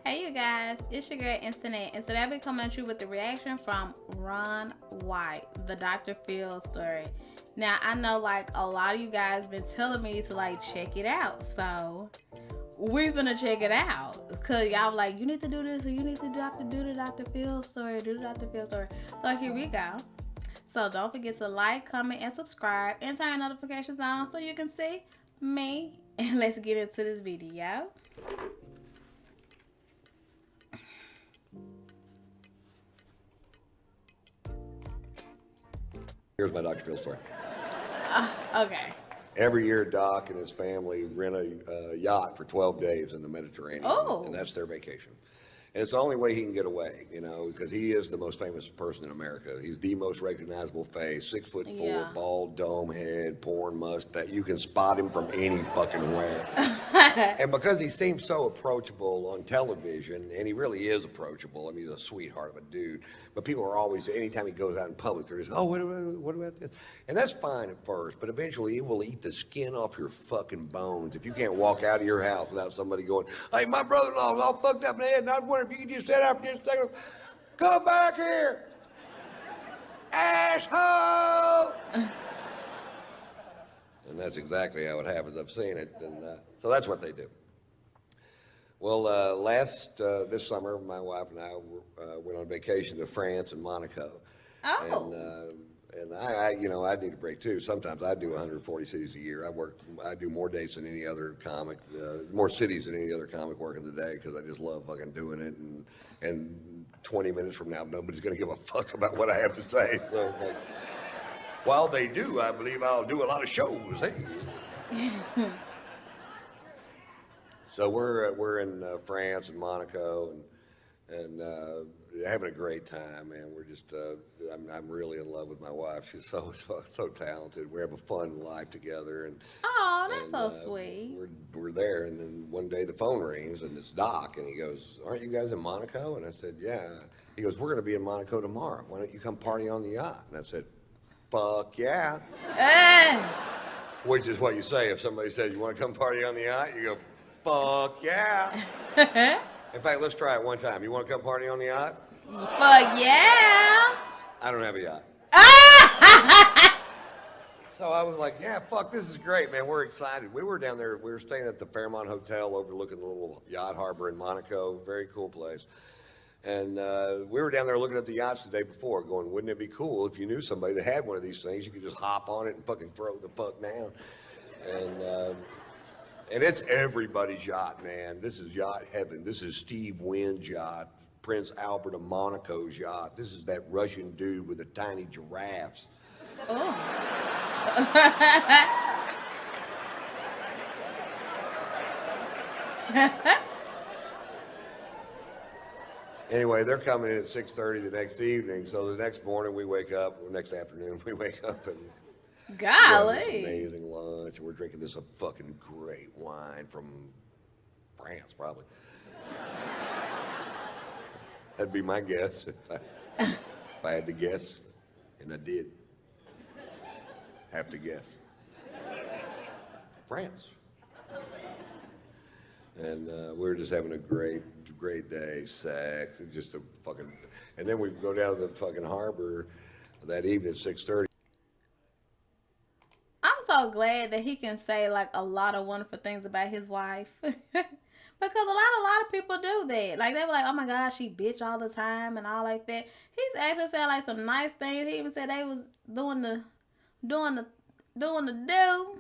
Hey you guys, it's your girl Internet, and today I'll be coming at you with the reaction from Ron White, the Dr. Phil story. Now I know like a lot of you guys been telling me to like check it out, so we're gonna check it out. Cause y'all like you need to do this, or you need to do the Dr. Phil story, do the Dr. Phil story. So here we go. So don't forget to like, comment, and subscribe, and turn notifications on so you can see me. And let's get into this video. Here's my Dr. Phil story. Okay. Every year, Doc and his family rent a yacht for 12 days in the Mediterranean, Oh. and that's their vacation. And it's the only way he can get away, you know, because he is the most famous person in America. He's the most recognizable face, 6'4", Yeah. bald dome head, porn mustache. You can spot him from any fucking where. And because he seems so approachable on television, and he really is approachable. I mean, he's a sweetheart of a dude. But people are always, anytime he goes out in public, they're just, oh, what about this? And that's fine at first, but eventually it will eat the skin off your fucking bones if you can't walk out of your house without somebody going, hey, my brother-in-law's all fucked up in the head, and I was wondering if you could just sit out for just a second. Come back here, asshole! And that's exactly how it happens. I've seen it, and so that's what they do. Well, this summer, my wife and I went on vacation to France and Monaco. Oh. And I need a break too. Sometimes I do 140 cities a year. I do more dates than any other comic, more cities than any other comic working the day because I just love fucking doing it. And 20 minutes from now, nobody's gonna give a fuck about what I have to say. So, like, while they do, I believe I'll do a lot of shows. Hey. So we're in France and Monaco and having a great time, man. We're just I'm really in love with my wife. She's so talented. We have a fun life together, and Oh, that's so sweet. we're there. And then one day the phone rings and it's Doc, and he goes, "Aren't you guys in Monaco?" And I said, "Yeah." He goes, "We're going to be in Monaco tomorrow. Why don't you come party on the yacht?" And I said, "Fuck yeah." Which is what you say if somebody says you want to come party on the yacht. You go, fuck yeah. In fact, let's try it one time. You want to come party on the yacht? Fuck yeah. I don't have a yacht. So I was like, yeah, fuck, this is great, man. We're excited. We were down there. We were staying at the Fairmont Hotel overlooking the little yacht harbor in Monaco. Very cool place. And we were down there looking at the yachts the day before going, wouldn't it be cool if you knew somebody that had one of these things? You could just hop on it and fucking throw the fuck down. And it's everybody's yacht, man. This is yacht heaven. This is Steve Wynn's yacht, Prince Albert of Monaco's yacht. This is that Russian dude with the tiny giraffes. Oh. Anyway, they're coming in at 6:30 the next evening. So the next morning we wake up, or next afternoon we wake up and we have this Golly. amazing lunch. And we're drinking this fucking great wine from France, probably. That'd be my guess if I had to guess, and I did have to guess. France. And we were just having a great day, sex, and just a fucking, and then we go down to the fucking harbor that evening at 6:30. I'm so glad that he can say like a lot of wonderful things about his wife. Because a lot of people do that. Like they were like, oh my gosh, she bitch all the time and all like that. He's actually saying like some nice things. He even said they was doing the do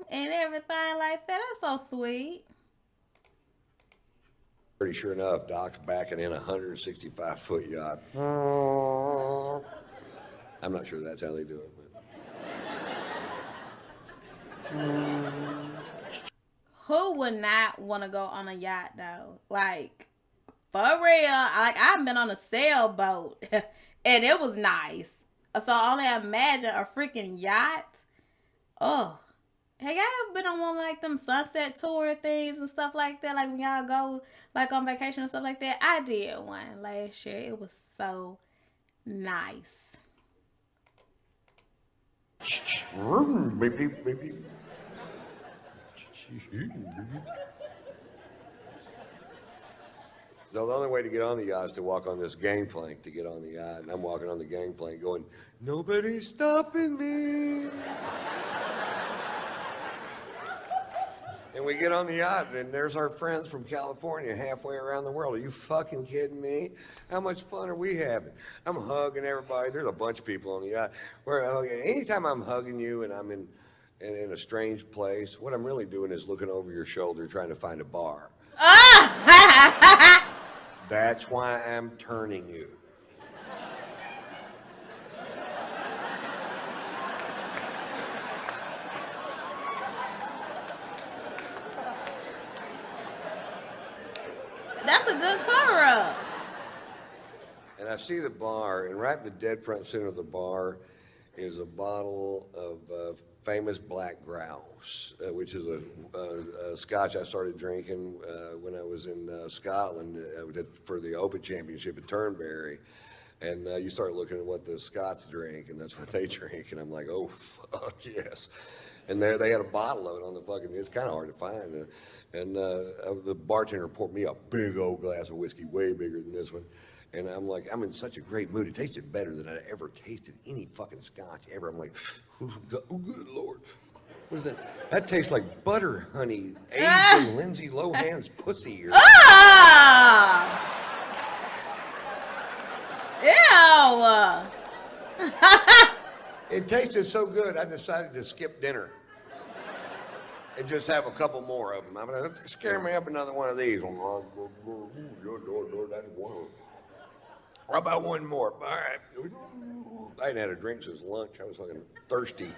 and everything like that. That's so sweet. Pretty sure enough, Doc's backing in a 165-foot yacht. I'm not sure that's how they do it, but. Who would not want to go on a yacht though? Like, for real. Like, I've been on a sailboat and it was nice. So I only imagine a freaking yacht. Oh. Have y'all ever been on one like them sunset tour things and stuff like that? Like when y'all go like on vacation and stuff like that? I did one last year. It was so nice. So the only way to get on the yacht is to walk on this gangplank to get on the yacht. And I'm walking on the gangplank going, nobody's stopping me. And we get on the yacht, and there's our friends from California halfway around the world. Are you fucking kidding me? How much fun are we having? I'm hugging everybody. There's a bunch of people on the yacht. Anytime I'm hugging you and I'm in a strange place, what I'm really doing is looking over your shoulder trying to find a bar. That's why I'm turning you. That's a good cover-up. And I see the bar, and right in the dead front center of the bar is a bottle of famous black grouse, which is a scotch I started drinking when I was in Scotland for the Open Championship at Turnberry. And you start looking at what the Scots drink, and that's what they drink. And I'm like, oh, fuck yes. And there they had a bottle of it on the fucking, it's kind of hard to find. And the bartender poured me a big old glass of whiskey, way bigger than this one. And I'm like, I'm in such a great mood. It tasted better than I'd ever tasted any fucking scotch ever. I'm like, oh, good Lord. What is that? That tastes like butter, honey. Aged Lindsay Lohan's pussy. Or Ew. It tasted so good, I decided to skip dinner and just have a couple more of them. I'm gonna scare me up another one of these. That's one. How about one more? All right. I hadn't had a drink since lunch. I was fucking thirsty.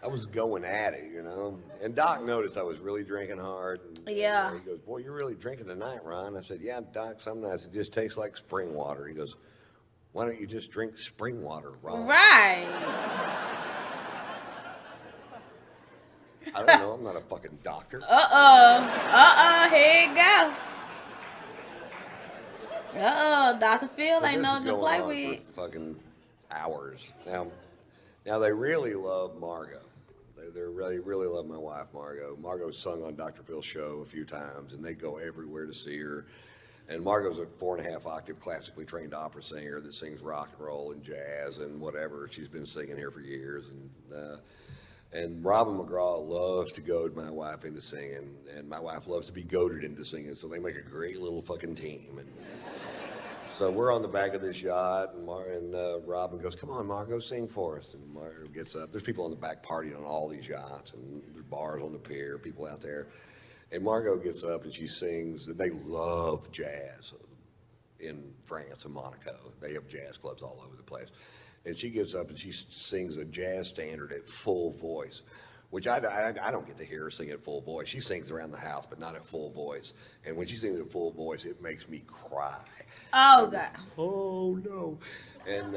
I was going at it, you know. And Doc noticed I was really drinking hard. Yeah. He goes, boy, you're really drinking tonight, Ron. I said, yeah, Doc, some nights it just tastes like spring water. He goes, why don't you just drink spring water, Ron? Right. I don't know. I'm not a fucking doctor. Here you go. Dr. Phil ain't nothing to play with. For fucking hours. Now they really love Margot. They really love my wife, Margot. Margot's sung on Dr. Phil's show a few times, and they go everywhere to see her. And Margot's a 4.5 octave classically trained opera singer that sings rock and roll and jazz and whatever. She's been singing here for years. And Robin McGraw loves to goad my wife into singing, and my wife loves to be goaded into singing, so they make a great little fucking team. And so we're on the back of this yacht, and Robin goes, come on, Margot, sing for us. And Margot gets up. There's people on the back partying on all these yachts, and there's bars on the pier, people out there. And Margot gets up and she sings. They love jazz in France and Monaco. They have jazz clubs all over the place. And she gets up and she sings a jazz standard at full voice, which I don't get to hear her sing at full voice. She sings around the house, but not at full voice. And when she sings at full voice, it makes me cry. Oh, God. Oh, no. And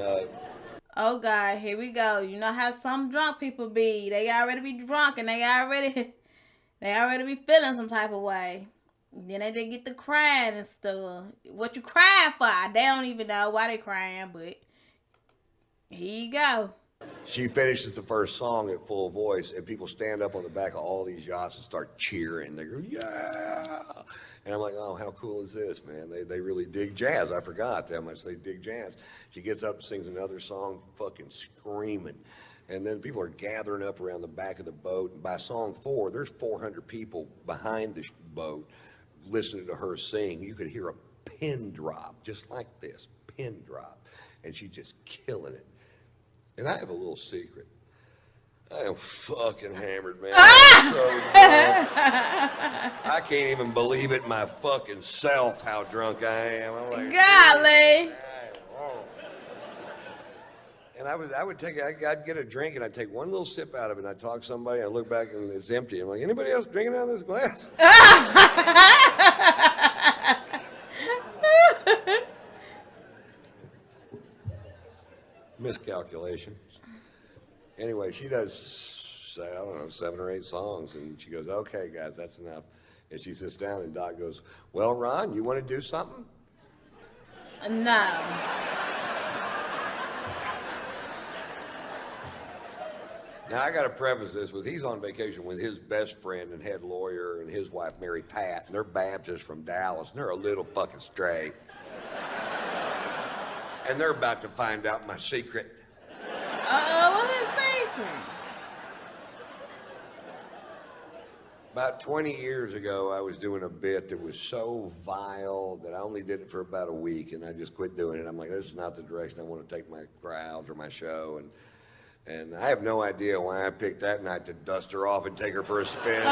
oh, God, here we go. You know how some drunk people be. They already be drunk and they already be feeling some type of way. Then they just get to crying and stuff. What you crying for? They don't even know why they crying, but here you go. She finishes the first song at full voice, and people stand up on the back of all these yachts and start cheering. They go, yeah! And I'm like, oh, how cool is this, man? They really dig jazz. I forgot how much they dig jazz. She gets up and sings another song, fucking screaming. And then people are gathering up around the back of the boat. And by song 4, there's 400 people behind the boat listening to her sing. You could hear a pin drop, just like this, pin drop. And she's just killing it. And I have a little secret. I am fucking hammered, man. I'm so drunk. I can't even believe it my fucking self how drunk I am. I'm like, golly. And I'd get a drink and I'd take one little sip out of it and I'd talk to somebody and I'd look back and it's empty. I'm like, anybody else drinking out of this glass? Miscalculation. Anyway, she does, I don't know, 7 or 8 songs, and she goes, okay, guys, that's enough. And she sits down, and Doc goes, well, Ron, you want to do something? No. Now, I got to preface this with he's on vacation with his best friend and head lawyer and his wife, Mary Pat, and they're Baptists from Dallas, and they're a little fucking straight. And they're about to find out my secret. What's his secret? About 20 years ago, I was doing a bit that was so vile that I only did it for about a week, and I just quit doing it. I'm like, this is not the direction I want to take my crowds or my show, and I have no idea why I picked that night to dust her off and take her for a spin.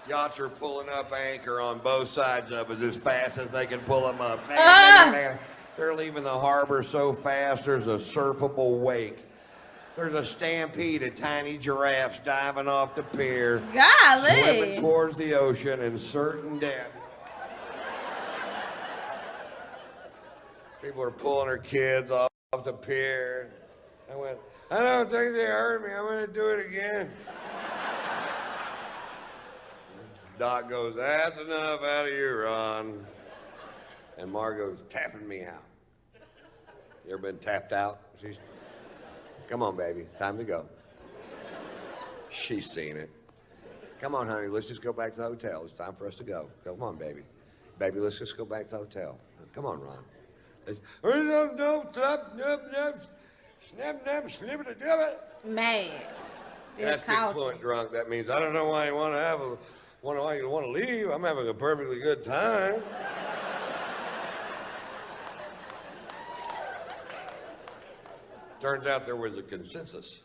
Yachts are pulling up anchor on both sides of us as fast as they can pull them up. They're leaving the harbor so fast there's a surfable wake. There's a stampede of tiny giraffes diving off the pier, Golly. swimming towards the ocean in certain death. People are pulling their kids off the pier. I went, I don't think they hurt me. I'm going to do it again. Doc goes, that's enough out of you, Ron. And Margot's tapping me out. You ever been tapped out? Come on, baby. It's time to go. She's seen it. Come on, honey. Let's just go back to the hotel. It's time for us to go. Come on, baby. Baby, let's just go back to the hotel. Come on, Ron. Man. That's the fluent drunk. That means I don't know why you want to why you want to leave. I'm having a perfectly good time. Turns out there was a consensus.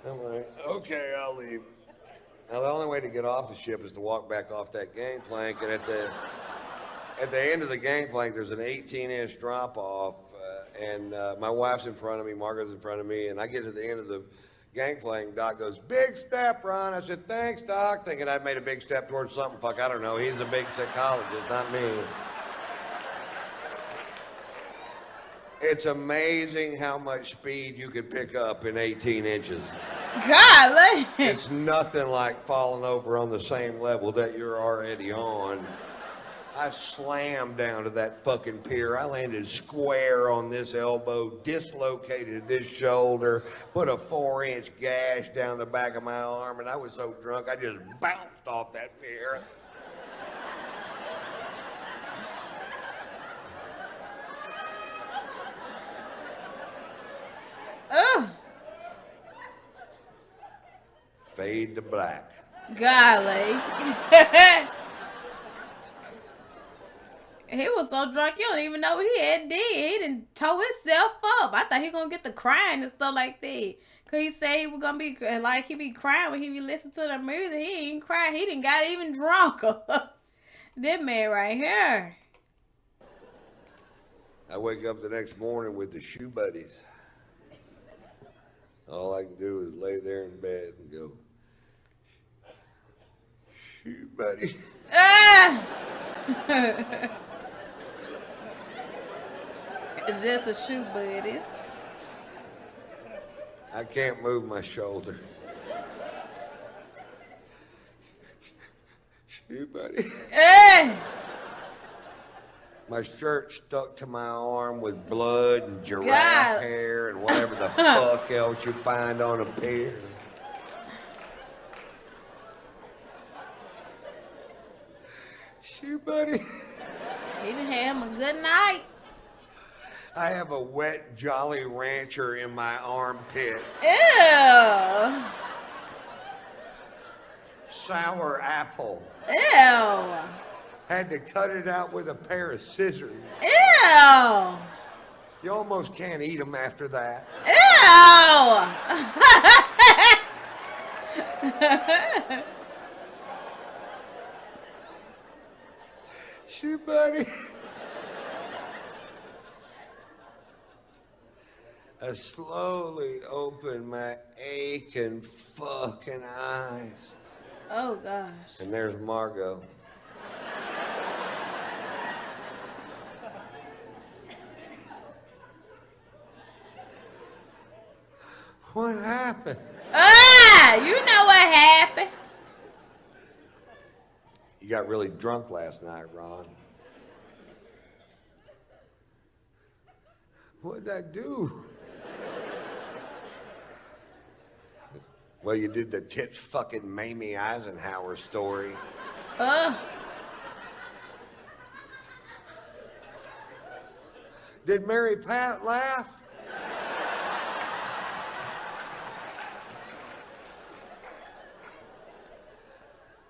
I'm like, okay, I'll leave. Now, the only way to get off the ship is to walk back off that gangplank, and at the end of the gangplank, there's an 18-inch drop-off, and my wife's in front of me, Margaret's in front of me, and I get to the end of the gangplank. Doc goes, big step, Ron. I said, thanks, Doc, thinking I'd made a big step towards something. Fuck, I don't know. He's a big psychologist, not me. It's amazing how much speed you can pick up in 18 inches. Golly. It's nothing like falling over on the same level that you're already on. I slammed down to that fucking pier. I landed square on this elbow, dislocated this shoulder, put a 4-inch gash down the back of my arm, and I was so drunk I just bounced off that pier. Ugh. Fade to black. Golly. He was so drunk, you don't even know what he had did. He didn't tow himself up. I thought he gonna get the crying and stuff like that. Cause he said he was gonna be like he be crying when he be listening to the music. He ain't crying. He didn't got even drunker. That man right here. I wake up the next morning with the shoe buddies. All I can do is lay there in bed and go, shoe buddy. It's just a shoe buddies. I can't move my shoulder. Shoe buddy. My shirt stuck to my arm with blood and giraffe hair and whatever the fuck else you find on a pier. Shoe buddy. He done had him a good night. I have a wet Jolly Rancher in my armpit. Ew. Sour apple. Ew. Had to cut it out with a pair of scissors. Ew. You almost can't eat them after that. Ew. Shoot, buddy. I slowly opened my aching fucking eyes. Oh, gosh. And there's Margot. What happened? You know what happened. You got really drunk last night, Ron. What'd I do? Well, you did the tits fucking Mamie Eisenhower story. Did Mary Pat laugh?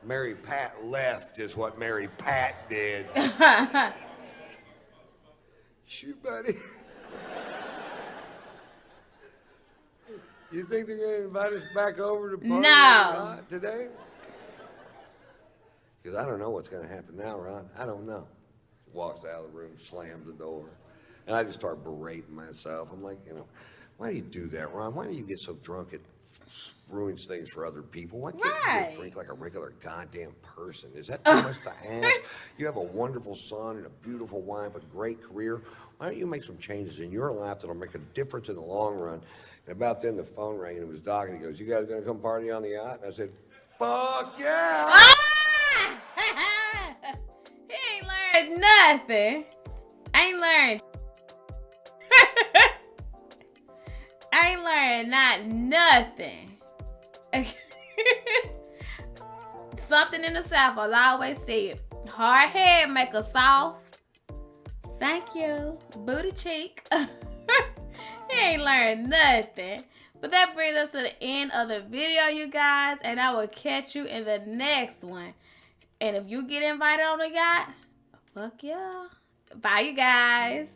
Mary Pat left is what Mary Pat did. Shoot, buddy. You think they're gonna invite us back over to party today? Because I don't know what's gonna happen now, Ron. I don't know. Walks out of the room, slams the door. And I just start berating myself. I'm like, why do you do that, Ron? Why do you get so drunk it ruins things for other people? Why can't you just drink like a regular goddamn person? Is that too much to ask? You have a wonderful son and a beautiful wife, a great career. Why don't you make some changes in your life that'll make a difference in the long run? And about then the phone rang and it was Doc and he goes, you guys gonna come party on the yacht? And I said, fuck yeah! He ain't learned nothing. I ain't learned. I ain't learned not nothing. Something in the South, as I always say, hard head make a soft. Thank you. Booty cheek. He ain't learned nothing. But that brings us to the end of the video, you guys. And I will catch you in the next one. And if you get invited on the yacht, fuck yeah. Bye, you guys.